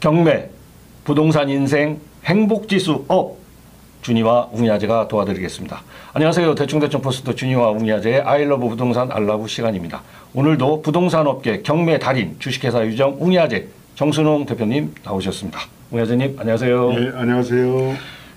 경매, 부동산 인생, 행복지수 업. 준이와 웅이아재가 도와드리겠습니다. 안녕하세요. 대충대충 포스트 준이와 웅이아재의 아이러브 부동산 알라브 시간입니다. 오늘도 부동산 업계 경매 달인 주식회사 유정 웅이아재 정순홍 대표님 나오셨습니다. 웅이아재님 안녕하세요. 네, 안녕하세요.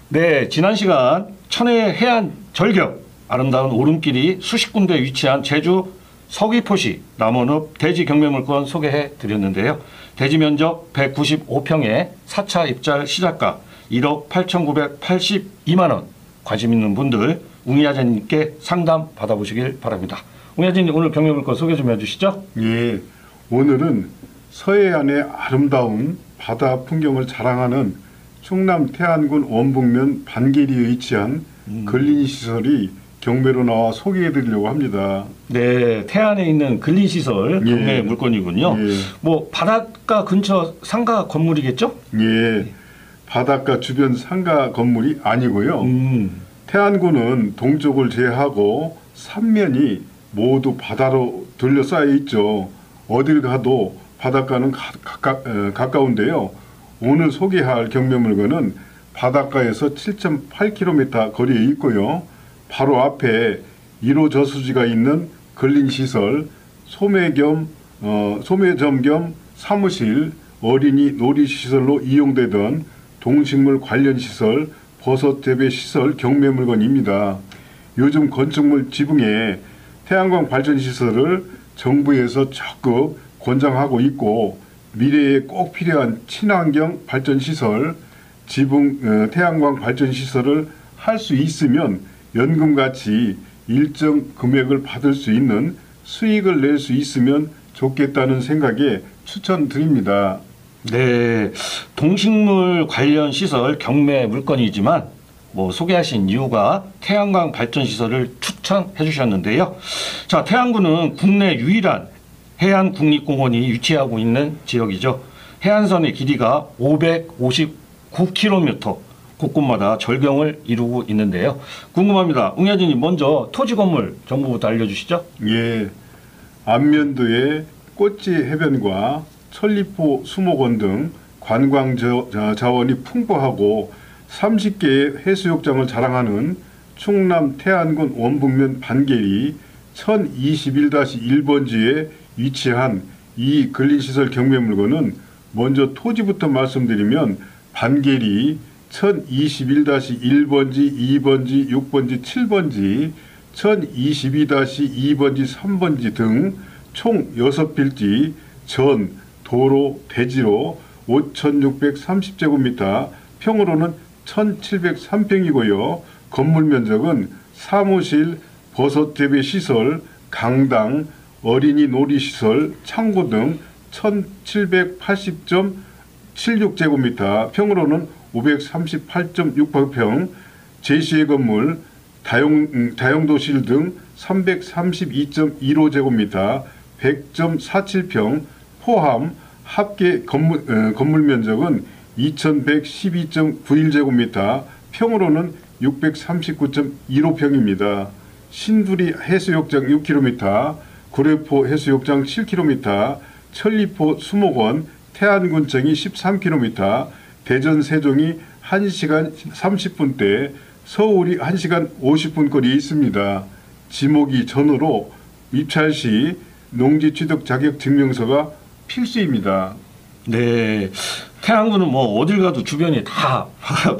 네, 지난 시간 천혜 해안 절경 아름다운 오름길이 수십 군데 위치한 제주 서귀포시 남원읍 대지 경매물건 소개해 드렸는데요. 대지 면적 195평에 4차 입찰 시작가 1억 8,982만 원. 관심 있는 분들 웅이아재님께 상담 받아보시길 바랍니다. 웅이아재님 오늘 경매물건 소개 좀 해주시죠. 예, 오늘은 서해안의 아름다운 바다 풍경을 자랑하는 충남 태안군 원북면 반계리에 위치한 근린시설이 경매로 나와 소개해드리려고 합니다. 네, 태안에 있는 근린시설 경매 물건이군요. 예. 뭐 바닷가 근처 상가 건물이겠죠? 예, 바닷가 주변 상가 건물이 아니고요. 태안군은 동쪽을 제외하고 삼면이 모두 바다로 둘러싸여 있죠. 어딜 가도 바닷가는 가까운데요. 오늘 소개할 경매 물건은 바닷가에서 7.8km 거리에 있고요. 바로 앞에 1호 저수지가 있는 근린시설, 소매점 겸 사무실, 어린이 놀이시설로 이용되던 동식물 관련 시설, 버섯 재배 시설 경매 물건입니다. 요즘 건축물 지붕에 태양광 발전 시설을 정부에서 적극 권장하고 있고 미래에 꼭 필요한 친환경 발전 시설, 지붕 태양광 발전 시설을 할 수 있으면 연금같이 일정 금액을 받을 수 있는 수익을 낼 수 있으면 좋겠다는 생각에 추천드립니다. 네, 동식물 관련 시설 경매 물건이지만 뭐 소개하신 이유가 태양광 발전 시설을 추천해 주셨는데요. 자, 태안군은 국내 유일한 해안 국립공원이 위치하고 있는 지역이죠. 해안선의 길이가 559km, 곳곳마다 절경을 이루고 있는데요. 궁금합니다. 웅이아재님 먼저 토지 건물 정보부터 알려주시죠. 예, 안면도의 꽃지 해변과 천리포 수목원 등 관광 자원이 풍부하고 30개의 해수욕장을 자랑하는 충남 태안군 원북면 반계리 1021-1번지에 위치한 이 근린시설 경매 물건은 먼저 토지부터 말씀드리면 반계리 1021-1번지, 2번지, 6번지, 7번지, 1022-2번지, 3번지 등 총 6필지 전, 도로, 대지로 5,630제곱미터, 평으로는 1,703평이고요. 건물 면적은 사무실, 버섯 재배 시설, 강당, 어린이 놀이시설, 창고 등 1,780.76제곱미터, 평으로는 538.68평, 제시의 건물, 다용도실 등 332.15제곱미터, 100.47평, 포함 합계 건물 면적은 2,112.91제곱미터, 평으로는 639.15평입니다. 신두리 해수욕장 6km, 구례포 해수욕장 7km, 천리포 수목원, 태안군청이 13km, 대전 세종이 1시간 30분대, 서울이 1시간 50분 거리에 있습니다. 지목이 전으로 입찰 시 농지 취득 자격 증명서가 필수입니다. 네, 태안군은 뭐 어딜 가도 주변이 다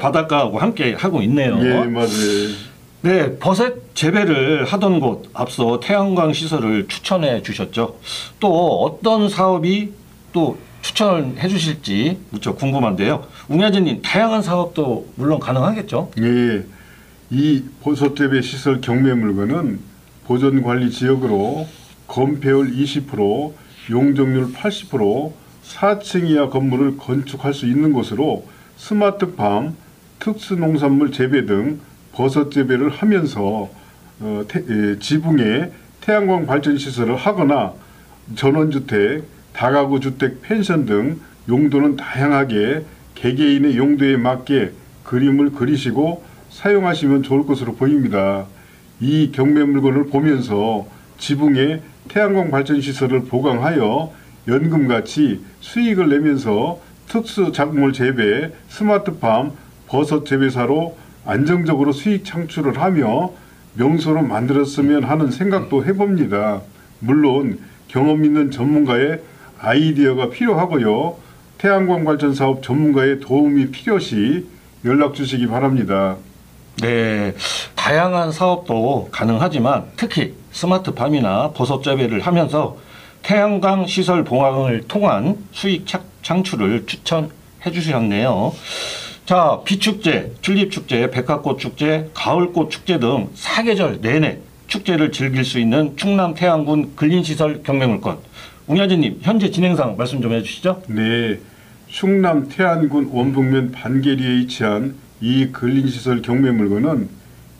바닷가하고 함께 하고 있네요. 예, 맞아요. 네, 버섯 재배를 하던 곳 앞서 태양광 시설을 추천해 주셨죠. 또 어떤 사업이 또 추천해 주실지 무척 궁금한데요. 웅이아재님 다양한 사업도 물론 가능하겠죠? 예, 이 버섯 재배 시설 경매 물건은 보존관리 지역으로 건폐율 20%, 용적률 80%, 4층 이하 건물을 건축할 수 있는 곳으로 스마트팜, 특수농산물 재배 등 버섯 재배를 하면서 지붕에 태양광 발전 시설을 하거나 전원주택, 다가구 주택, 펜션 등 용도는 다양하게 개개인의 용도에 맞게 그림을 그리시고 사용하시면 좋을 것으로 보입니다. 이 경매 물건을 보면서 지붕에 태양광 발전 시설을 보강하여 연금같이 수익을 내면서 특수작물 재배, 스마트팜, 버섯 재배사로 안정적으로 수익 창출을 하며 명소로 만들었으면 하는 생각도 해봅니다. 물론 경험 있는 전문가의 아이디어가 필요하고요. 태양광 발전 사업 전문가의 도움이 필요시 연락 주시기 바랍니다. 네, 다양한 사업도 가능하지만 특히 스마트팜이나 버섯 재배를 하면서 태양광 시설 봉합을 통한 수익 창출을 추천해 주셨네요. 자, 비축제, 튤립축제, 백화꽃축제, 가을꽃축제 등 사계절 내내 축제를 즐길 수 있는 충남 태안군 근린시설 경매물건. 웅야진님, 현재 진행상 말씀 좀 해주시죠. 네, 충남 태안군 원북면 반계리에 위치한 이 근린시설 경매물건은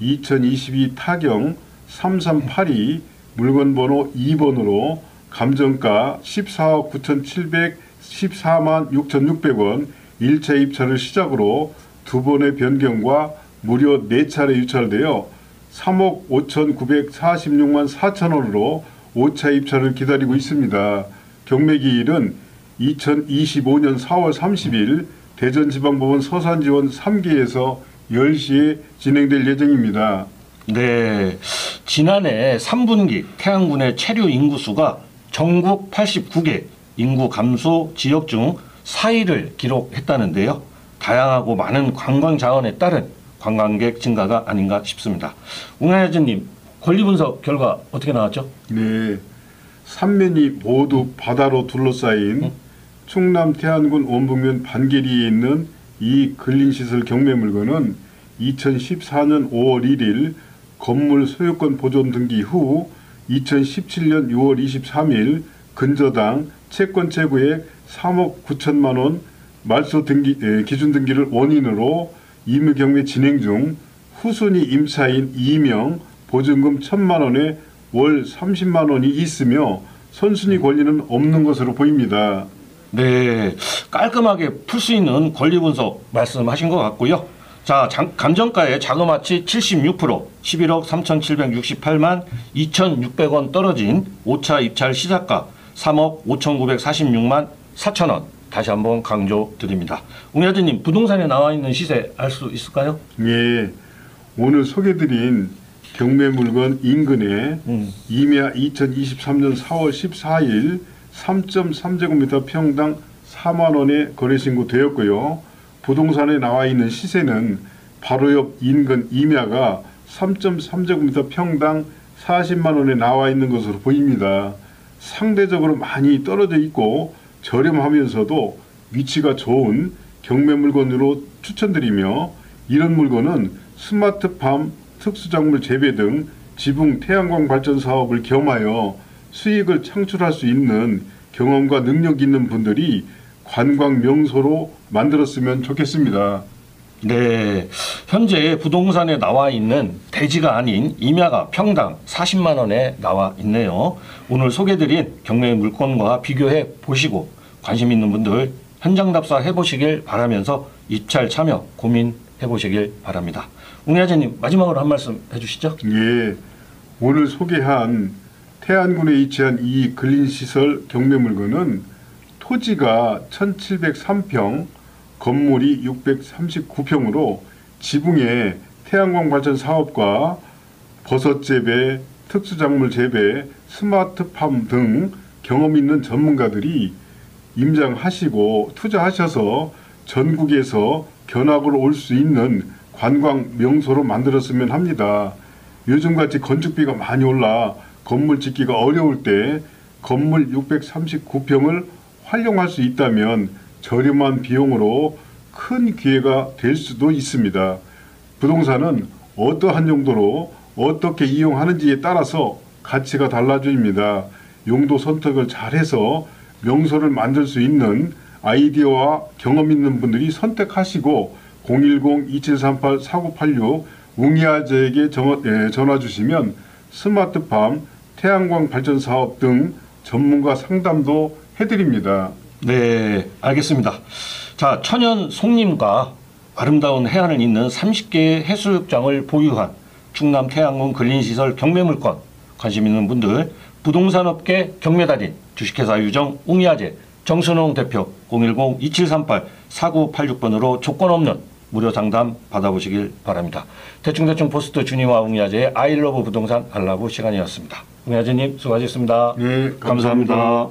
2022 타경 3382 물건번호 2번으로 감정가 14억 9,714만 6,600원 1차 입찰을 시작으로 2번의 변경과 무려 4차례 유찰되어 3억 5,946만 4천원으로 5차 입찰을 기다리고 있습니다. 경매기일은 2025년 4월 30일 대전지방법원 서산지원 3기에서 10시에 진행될 예정입니다. 네, 지난해 3분기 태안군의 체류 인구수가 전국 89개 인구 감소 지역 중 4위를 기록했다는데요. 다양하고 많은 관광 자원에 따른 관광객 증가가 아닌가 싶습니다. 웅하야진님, 권리 분석 결과 어떻게 나왔죠? 네, 삼면이 모두 바다로 둘러싸인 충남 태안군 원북면 반계리에 있는 이 근린시설 경매물건은 2014년 5월 1일 건물 소유권 보존 등기 후 2017년 6월 23일 근저당 채권 채구액 3억 9천만 원 말소 등기, 기준 등기를 원인으로 임의 경매 진행 중 후순위 임차인 2명 보증금 1,000만 원에 월 30만 원이 있으며 선순위 권리는 없는 것으로 보입니다. 네, 깔끔하게 풀 수 있는 권리 분석 말씀하신 것 같고요. 자, 감정가의 자그마치 76%, 11억 3,768만 2,600원 떨어진 5차 입찰 시작가 3억 5,946만 4천원. 다시 한번 강조드립니다. 웅야진님, 부동산에 나와 있는 시세 알 수 있을까요? 예, 오늘 소개드린 경매물건 인근에 임야 2023년 4월 14일 3.3제곱미터 평당 4만 원에 거래 신고되었고요. 부동산에 나와 있는 시세는 바로 옆 인근 임야가 3.3제곱미터 평당 40만 원에 나와 있는 것으로 보입니다. 상대적으로 많이 떨어져 있고 저렴하면서도 위치가 좋은 경매 물건으로 추천드리며 이런 물건은 스마트팜, 특수작물 재배 등 지붕 태양광 발전 사업을 겸하여 수익을 창출할 수 있는 경험과 능력 있는 분들이 관광 명소로 만들었으면 좋겠습니다. 네, 현재 부동산에 나와 있는 대지가 아닌 임야가 평당 40만 원에 나와 있네요. 오늘 소개드린 경매 물건과 비교해 보시고 관심 있는 분들 현장 답사 해보시길 바라면서 입찰 참여 고민해 보시길 바랍니다. 웅야재님, 마지막으로 한 말씀 해주시죠. 예, 오늘 소개한 태안군에 위치한 이 근린시설 경매 물건은 토지가 1703평, 건물이 639평으로 지붕에 태양광 발전 사업과 버섯 재배, 특수작물 재배, 스마트팜 등 경험 있는 전문가들이 임장하시고 투자하셔서 전국에서 견학으로 올 수 있는 관광 명소로 만들었으면 합니다. 요즘같이 건축비가 많이 올라 건물 짓기가 어려울 때 건물 639평을 활용할 수 있다면 저렴한 비용으로 큰 기회가 될 수도 있습니다. 부동산은 어떠한 용도로 어떻게 이용하는지에 따라서 가치가 달라집니다. 용도 선택을 잘해서 명소를 만들 수 있는 아이디어와 경험 있는 분들이 선택하시고 010-2738-4986 웅이아재에게 전화 주시면 스마트팜, 태양광 발전 사업 등 전문가 상담도 해드립니다. 네, 알겠습니다. 자, 천연 송림과 아름다운 해안을 잇는 30개의 해수욕장을 보유한 충남 태안군 근린시설 경매물건 관심 있는 분들 부동산업계 경매달인 주식회사 유정 웅이아재 정순홍 대표 010-2738-4986번으로 조건 없는 무료 상담 받아보시길 바랍니다. 대충대충 포스트 준이와 웅야제의 아이러브 부동산 알라브 시간이었습니다. 웅야제님 수고하셨습니다. 네, 감사합니다.